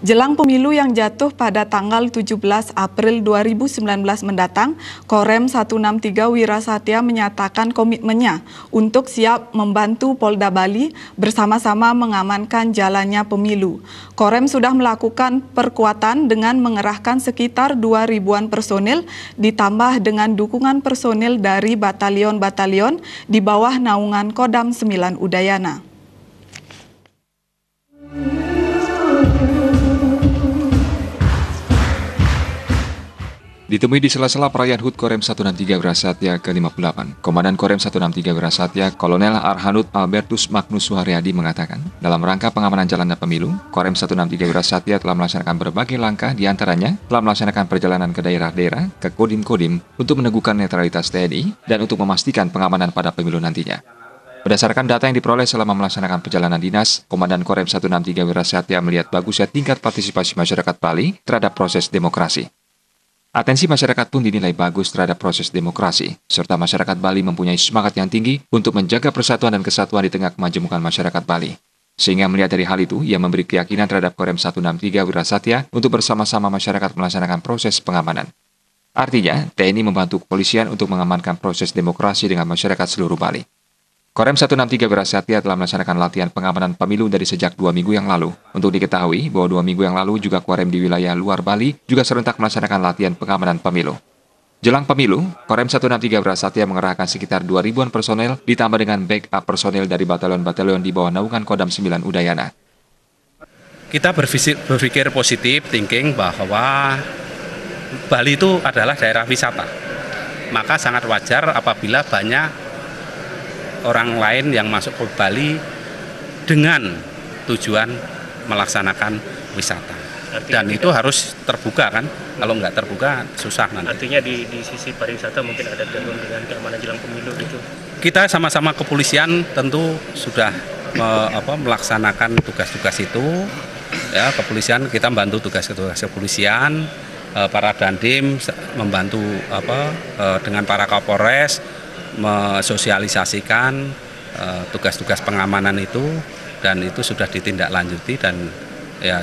Jelang pemilu yang jatuh pada tanggal 17 April 2019 mendatang, Korem 163 Wirasatya menyatakan komitmennya untuk siap membantu Polda Bali bersama-sama mengamankan jalannya pemilu. Korem sudah melakukan perkuatan dengan mengerahkan sekitar 2.000-an personil ditambah dengan dukungan personil dari batalion-batalion di bawah naungan Kodam 9 Udayana. Ditemui di sela-sela perayaan HUT Korem 163 Wirasatya ke-58, Komandan Korem 163 Wirasatya Kolonel Arhanud Albertus Magnus Suharyadi mengatakan, dalam rangka pengamanan jalannya pemilu, Korem 163 Wirasatya telah melaksanakan berbagai langkah, diantaranya telah melaksanakan perjalanan ke daerah-daerah, ke kodim-kodim untuk meneguhkan netralitas TNI dan untuk memastikan pengamanan pada pemilu nantinya. Berdasarkan data yang diperoleh selama melaksanakan perjalanan dinas, Komandan Korem 163 Wirasatya melihat bagusnya tingkat partisipasi masyarakat Bali terhadap proses demokrasi. Atensi masyarakat pun dinilai bagus terhadap proses demokrasi, serta masyarakat Bali mempunyai semangat yang tinggi untuk menjaga persatuan dan kesatuan di tengah kemajemukan masyarakat Bali. Sehingga melihat dari hal itu, ia memberi keyakinan terhadap Korem 163 Wirasatya untuk bersama-sama masyarakat melaksanakan proses pengamanan. Artinya, TNI membantu kepolisian untuk mengamankan proses demokrasi dengan masyarakat seluruh Bali. Korem 163 Wirasatya telah melaksanakan latihan pengamanan pemilu dari sejak 2 minggu yang lalu. Untuk diketahui bahwa 2 minggu yang lalu juga Korem di wilayah luar Bali juga serentak melaksanakan latihan pengamanan pemilu. Jelang pemilu, Korem 163 Wirasatya mengerahkan sekitar 2.000-an personel ditambah dengan backup personel dari batalion-batalion di bawah naungan Kodam 9 Udayana. Kita berpikir positif, thinking bahwa Bali itu adalah daerah wisata. Maka sangat wajar apabila banyak orang lain yang masuk ke Bali dengan tujuan melaksanakan wisata. Dan itu harus terbuka kan, kalau nggak terbuka susah nanti. Artinya di sisi pariwisata mungkin ada gangguan dengan keamanan jelang pemilu gitu. Kita sama-sama kepolisian tentu sudah melaksanakan tugas-tugas itu. Ya, kepolisian kita membantu tugas-tugas kepolisian, para dandim membantu dengan para Kapolres mesosialisasikan tugas-tugas pengamanan itu, dan itu sudah ditindaklanjuti. Dan ya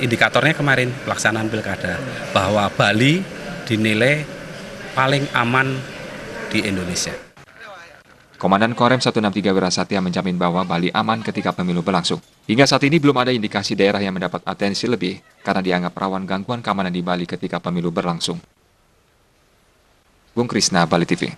indikatornya kemarin pelaksanaan pilkada bahwa Bali dinilai paling aman di Indonesia. Komandan Korem 163 Wirasatya menjamin bahwa Bali aman ketika pemilu berlangsung. Hingga saat ini belum ada indikasi daerah yang mendapat atensi lebih karena dianggap rawan gangguan keamanan di Bali ketika pemilu berlangsung. Bung Krisna, Bali TV.